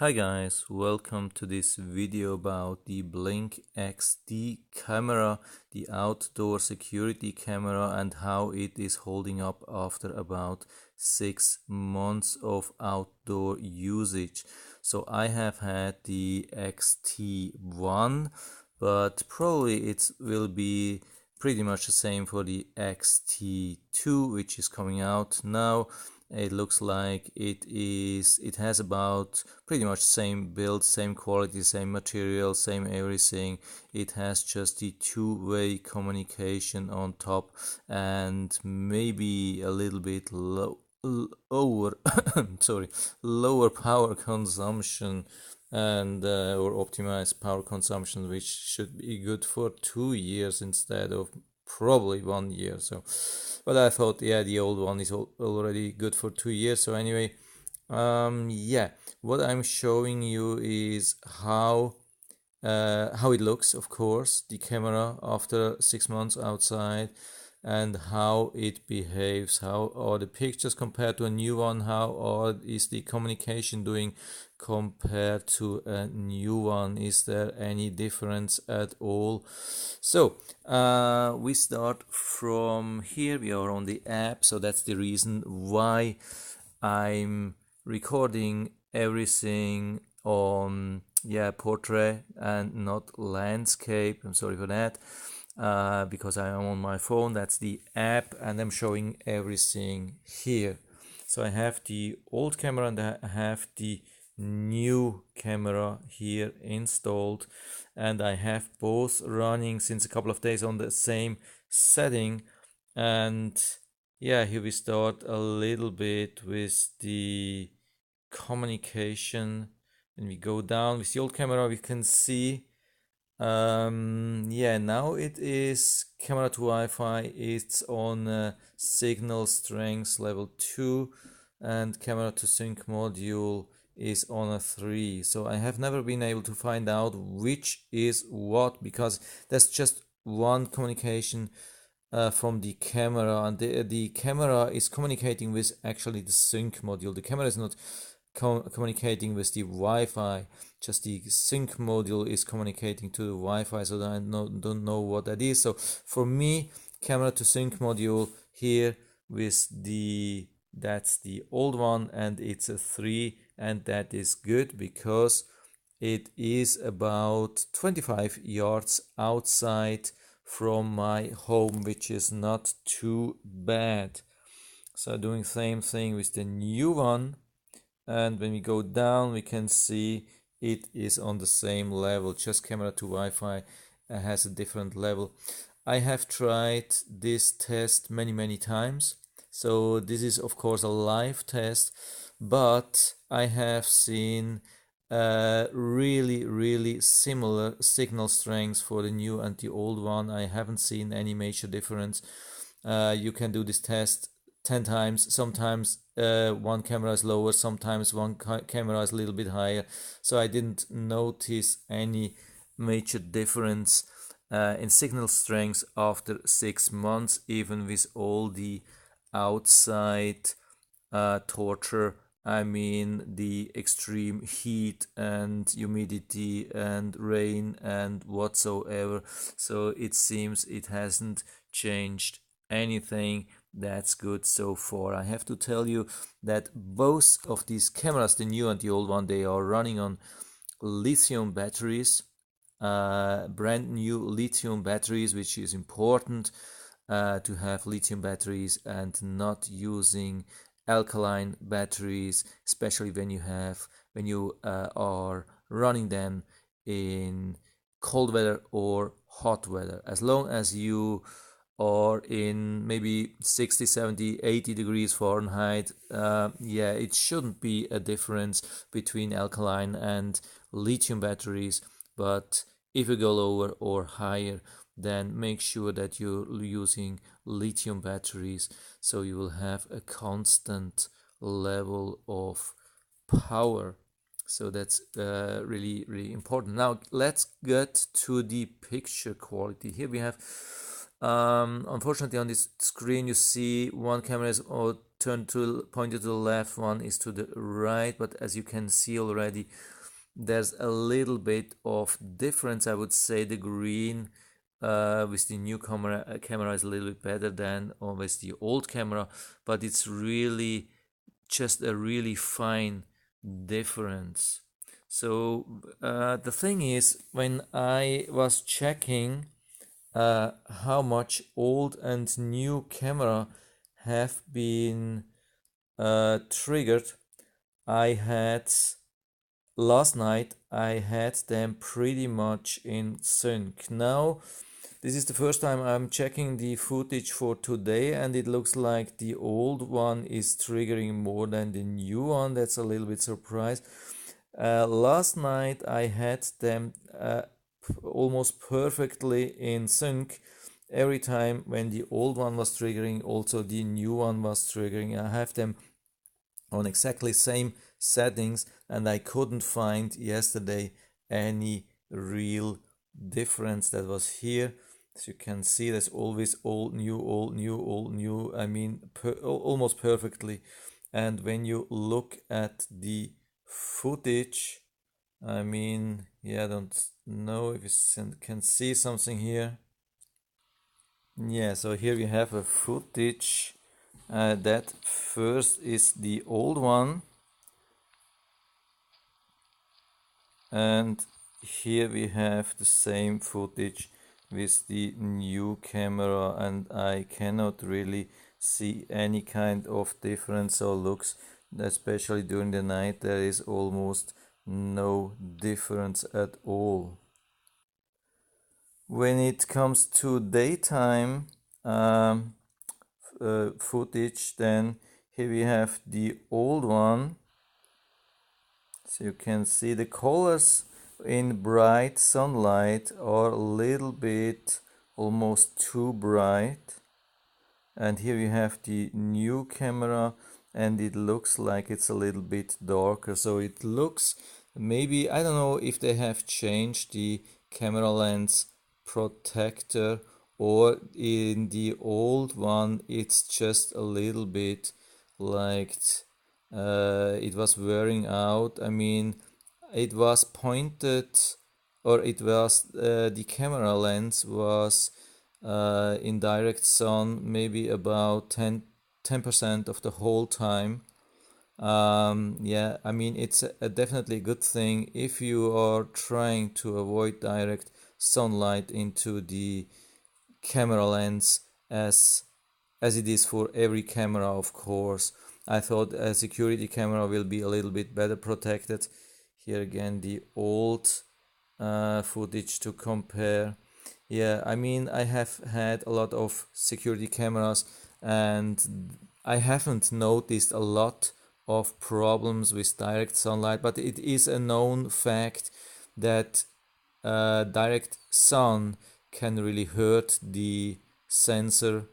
Hi guys, welcome to this video about the Blink XT camera, the outdoor security camera, and how it is holding up after about 6 months of outdoor usage. So I have had the XT1, but probably it will be pretty much the same for the XT2, which is coming out now. It looks like it has about pretty much same build, same quality, same material, same everything. It has just the two-way communication on top and maybe a little bit lower lower power consumption and or optimized power consumption, which should be good for 2 years instead of probably 1 year. So but I thought, yeah, the old one is already good for 2 years. So anyway, yeah, what I'm showing you is how it looks, of course, the camera after 6 months outside, and how it behaves. How are the pictures compared to a new one? How is the communication doing compared to a new one? Is there any difference at all? So we start from here. We are on the app, so that's the reason why I'm recording everything on portrait and not landscape. I'm sorry for that, because I am on my phone. That's the app, and I'm showing everything here. So I have the old camera and I have the new camera here installed, and I have both running since a couple of days on the same setting. And yeah, here we start a little bit with the communication. When we go down with the old camera, we can see now it is camera to Wi-Fi. It's on signal strength level 2, and camera to sync module is on a 3. So I have never been able to find out which is what, because that's just one communication from the camera, and the camera is communicating with actually the sync module. The camera is not communicating with the Wi-Fi, just the sync module is communicating to the Wi-Fi, so I don't know what that is. So for me, camera to sync module here with that's the old one, and it's a 3, and that is good because it is about 25 yards outside from my home, which is not too bad. So doing same thing with the new one, and when we go down we can see it is on the same level. Just camera to Wi-Fi has a different level. I have tried this test many times, so this is of course a live test, but I have seen really similar signal strengths for the new and the old one. I haven't seen any major difference. You can do this test 10 times. Sometimes one camera is lower, sometimes one camera is a little bit higher. So I didn't notice any major difference in signal strength after 6 months, even with all the outside torture. I mean, the extreme heat and humidity and rain and whatsoever. So it seems it hasn't changed anything. That's good so far. I have to tell you that both of these cameras, the new and the old one, they are running on lithium batteries, brand new lithium batteries, which is important to have lithium batteries and not using alkaline batteries, especially when you are running them in cold weather or hot weather. As long as you are in maybe 60, 70, 80 degrees Fahrenheit, it shouldn't be a difference between alkaline and lithium batteries. But if you go lower or higher, then make sure that you're using lithium batteries, so you will have a constant level of power. So that's really important. Now let's get to the picture quality. Here we have unfortunately on this screen you see one camera is pointed to the left, one is to the right, but as you can see already, there's a little bit of difference. I would say the green with the new camera is a little bit better than with the old camera, but it's really just a really fine difference. So the thing is, when I was checking how much old and new camera have been triggered, last night I had them pretty much in sync. Now this is the first time I'm checking the footage for today, and it looks like the old one is triggering more than the new one. That's a little bit surprised. Last night I had them almost perfectly in sync. Every time when the old one was triggering, also the new one was triggering. I have them on exactly same settings, and I couldn't find yesterday any real difference that was here. As you can see, there's always old, new, old, new, old, new. I mean, almost perfectly. And when you look at the footage, I mean, yeah, I don't know if you can see something here. Yeah, so here we have a footage. That first is the old one, and here we have the same footage with the new camera, and I cannot really see any kind of difference or looks, especially during the night. There is almost no difference at all. When it comes to daytime footage, then here we have the old one. So you can see the colors in bright sunlight are a little bit almost too bright. And here you have the new camera, and it looks like it's a little bit darker. So it looks, maybe, I don't know if they have changed the camera lens protector, or in the old one it's just a little bit like it was wearing out. I mean, it was pointed, or it was the camera lens was in direct sun maybe about 10% of the whole time. Yeah, I mean, it's definitely a good thing if you are trying to avoid direct sunlight into the camera lens, as it is for every camera, of course. I thought a security camera will be a little bit better protected. Here again, the old footage to compare. Yeah, I mean, I have had a lot of security cameras, and I haven't noticed a lot of problems with direct sunlight, but it is a known fact that direct sun can really hurt the sensor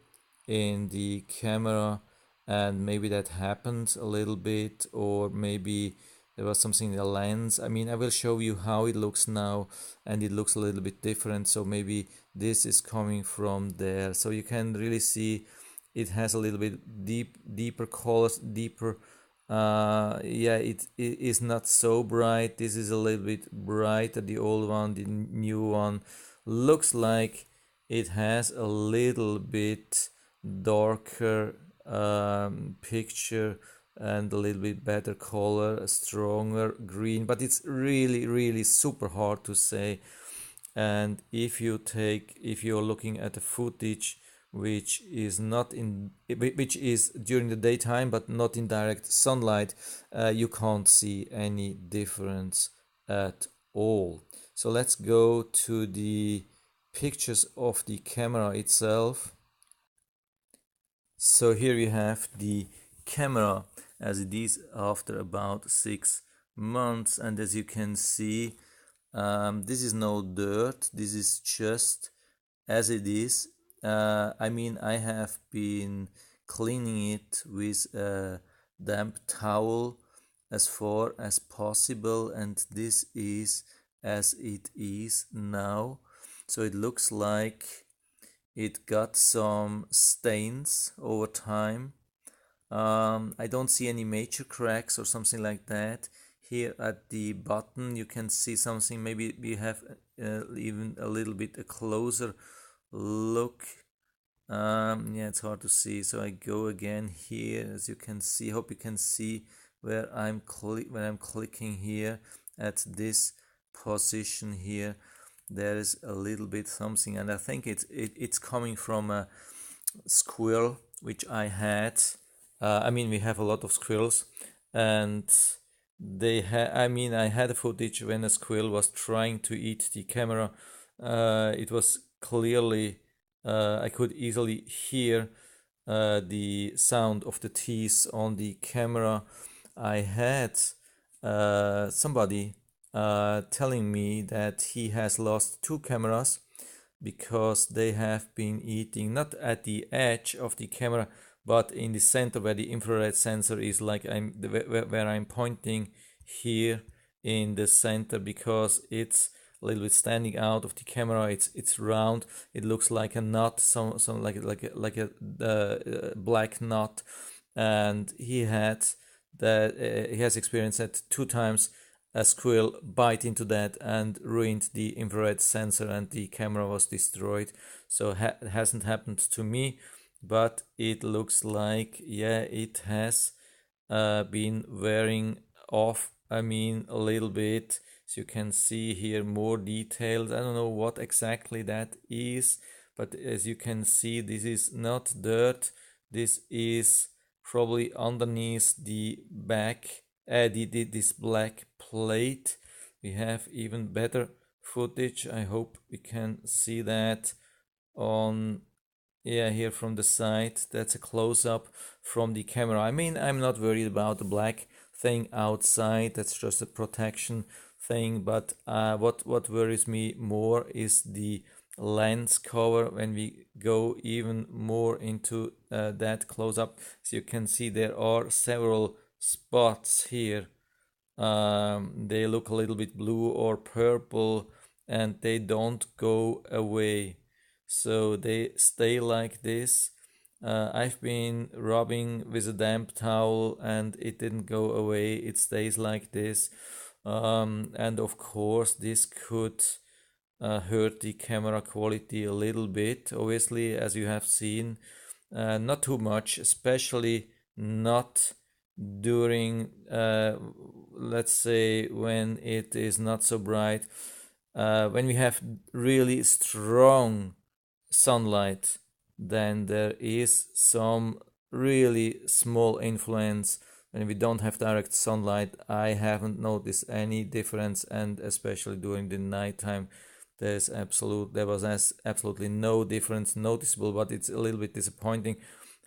in the camera, and maybe that happened a little bit, or maybe there was something in the lens. I mean, I will show you how it looks now, and it looks a little bit different, so maybe this is coming from there. So you can really see it has a little bit deeper colors, deeper yeah, it is not so bright. This is a little bit brighter, the old one. The new one looks like it has a little bit darker picture, and a little bit better color, a stronger green, but it's really super hard to say. And if you're looking at the footage which is during the daytime but not in direct sunlight, you can't see any difference at all. So let's go to the pictures of the camera itself. So here we have the camera as it is after about 6 months, and as you can see, this is no dirt, this is just as it is. I mean, I have been cleaning it with a damp towel as far as possible, and this is as it is now. So it looks like it got some stains over time, I don't see any major cracks or something like that. Here at the button you can see something. Maybe we have even a little bit a closer look. Yeah, it's hard to see, so I go again here. As you can see, hope you can see where I'm clicking here at this position here. There is a little bit something, and I think it's coming from a squirrel which I had. I mean, we have a lot of squirrels, and I had a footage when a squirrel was trying to eat the camera. It was clearly, I could easily hear the sound of the teeth on the camera. I had somebody telling me that he has lost two cameras because they have been eating not at the edge of the camera but in the center where the infrared sensor is, like where I'm pointing here in the center, because it's a little bit standing out of the camera. It's round. It looks like a knot, some like a black knot, and he has experienced that two times. A squirrel bite into that and ruined the infrared sensor, and the camera was destroyed. So it hasn't happened to me, but it looks like, yeah, it has been wearing off. I mean, a little bit. So you can see here more details. I don't know what exactly that is, but as you can see, this is not dirt. This is probably underneath the back, this black plate. We have even better footage. I hope we can see that on, yeah, here from the side. That's a close-up from the camera. I mean, I'm not worried about the black thing outside. That's just a protection thing. But what worries me more is the lens cover. When we go even more into that close-up, so you can see there are several spots here. They look a little bit blue or purple, and they don't go away, so they stay like this. I've been rubbing with a damp towel and it didn't go away. It stays like this. And of course this could hurt the camera quality a little bit, obviously, as you have seen. Not too much, especially not during, let's say, when it is not so bright. When we have really strong sunlight, then there is some really small influence. When we don't have direct sunlight, I haven't noticed any difference, and especially during the nighttime, there was absolutely no difference noticeable. But it's a little bit disappointing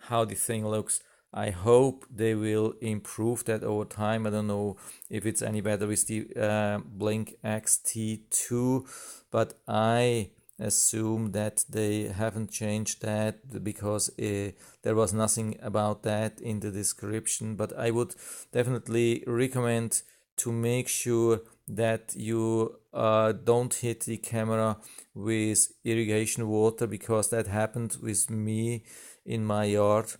how the thing looks. I hope they will improve that over time. I don't know if it's any better with the Blink XT2, but I assume that they haven't changed that, because there was nothing about that in the description. But I would definitely recommend to make sure that you don't hit the camera with irrigation water, because that happened with me in my yard.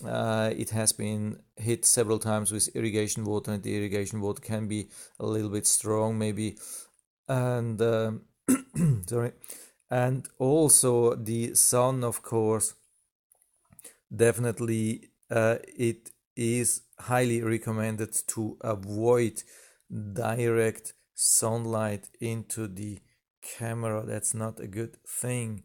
It has been hit several times with irrigation water, and the irrigation water can be a little bit strong maybe, and sorry. And also the sun, of course. Definitely it is highly recommended to avoid direct sunlight into the camera. That's not a good thing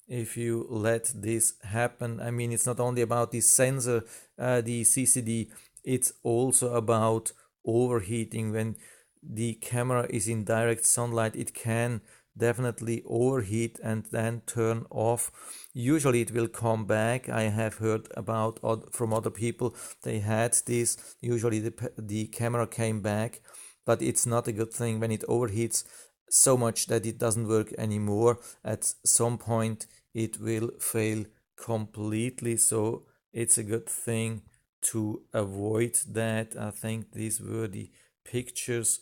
if you let this happen. I mean, it's not only about the sensor, the CCD, it's also about overheating. When the camera is in direct sunlight, it can definitely overheat and then turn off. Usually it will come back. I have heard about from other people, they had this. Usually the camera came back, but it's not a good thing when it overheats so much that it doesn't work anymore. At some point it will fail completely, so it's a good thing to avoid that. I think these were the pictures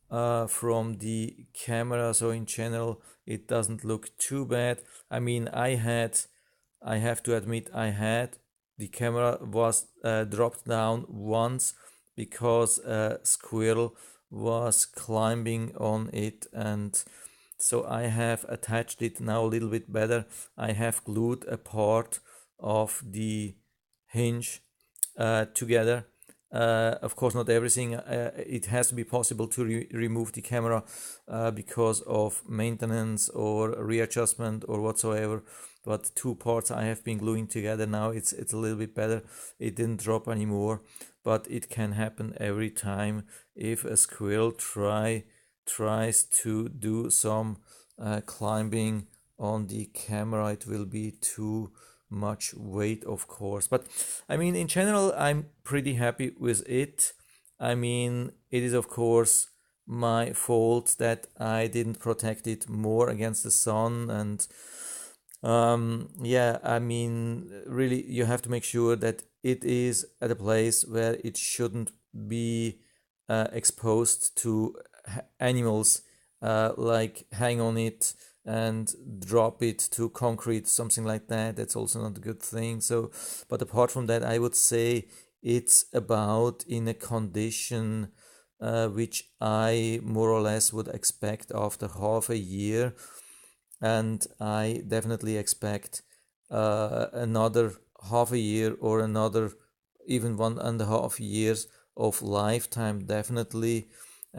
from the camera. So in general it doesn't look too bad. I mean, I have to admit, I had the camera was dropped down once because a squirrel was climbing on it, and so I have attached it now a little bit better. I have glued a part of the hinge together. Of course, not everything. It has to be possible to remove the camera because of maintenance or readjustment or whatsoever. But two parts I have been gluing together now. It's a little bit better. It didn't drop anymore, but it can happen every time if a squirrel tries to do some climbing on the camera. It will be too much weight, of course, but I mean, in general, I'm pretty happy with it. I mean, it is of course my fault that I didn't protect it more against the sun, and yeah, I mean, really, you have to make sure that it is at a place where it shouldn't be exposed to animals, like hang on it and drop it to concrete, something like that. That's also not a good thing. So, but apart from that, I would say it's about in a condition which I more or less would expect after half a year. And I definitely expect another half a year or another even 1.5 years of lifetime, definitely.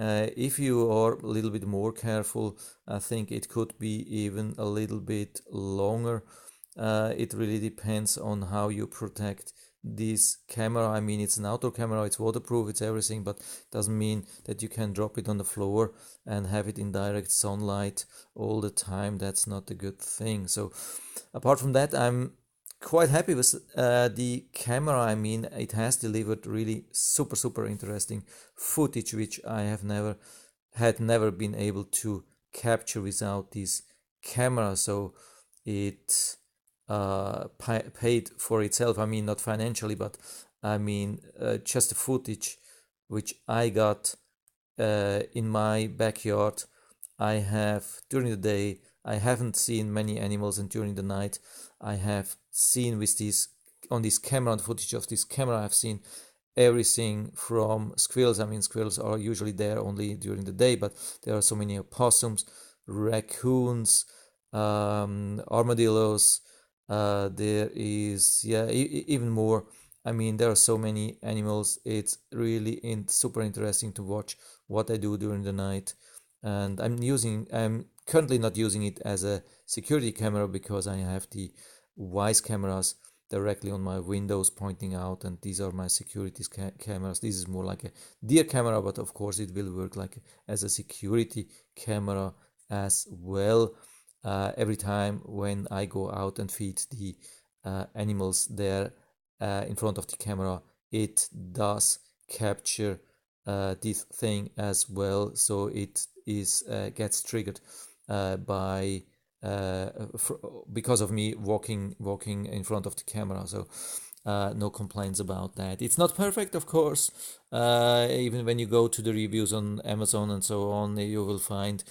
If you are a little bit more careful, I think it could be even a little bit longer. It really depends on how you protect this camera. I mean, it's an outdoor camera, it's waterproof, it's everything, but doesn't mean that you can drop it on the floor and have it in direct sunlight all the time. That's not a good thing. So apart from that, I'm quite happy with the camera. I mean, it has delivered really super interesting footage, which I have never been able to capture without this camera. So it paid for itself. I mean, not financially, but I mean, just the footage which I got in my backyard. I have during the day, I haven't seen many animals, and during the night I have seen with this on this camera, on the footage of this camera, I've seen everything from squirrels. I mean, squirrels are usually there only during the day, but there are so many opossums, raccoons, armadillos. There is, yeah, even more. I mean, there are so many animals. It's really super interesting to watch what I do during the night. And I'm currently not using it as a security camera because I have the Wise cameras directly on my windows pointing out, and these are my security cameras. This is more like a deer camera, but of course it will work like as a security camera as well. Every time when I go out and feed the animals there in front of the camera, it does capture this thing as well, so it is gets triggered by because of me walking in front of the camera. So no complaints about that. It's not perfect, of course. Even when you go to the reviews on Amazon and so on, you will find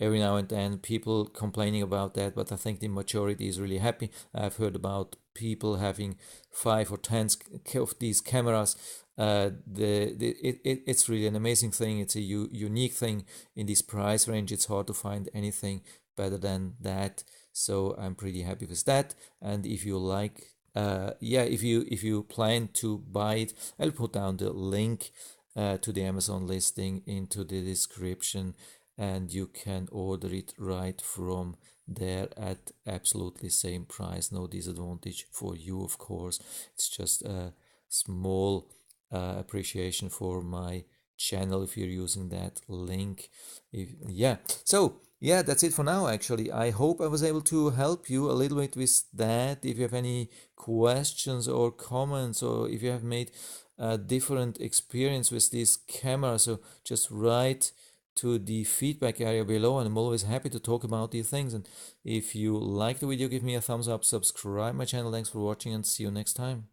every now and then people complaining about that, but I think the majority is really happy. I've heard about people having 5 or 10 of these cameras. It's really an amazing thing. It's a unique thing in this price range. It's hard to find anything better than that. So I'm pretty happy with that. And if you like, if you plan to buy it, I'll put down the link to the Amazon listing into the description, and you can order it right from there at absolutely same price. No disadvantage for you, of course. It's just a small appreciation for my channel if you're using that link. So yeah, that's it for now. Actually, I hope I was able to help you a little bit with that. If you have any questions or comments, or if you have made a different experience with this camera, so just write to the feedback area below, and I'm always happy to talk about these things. And if you like the video, give me a thumbs up, subscribe my channel. Thanks for watching, and see you next time.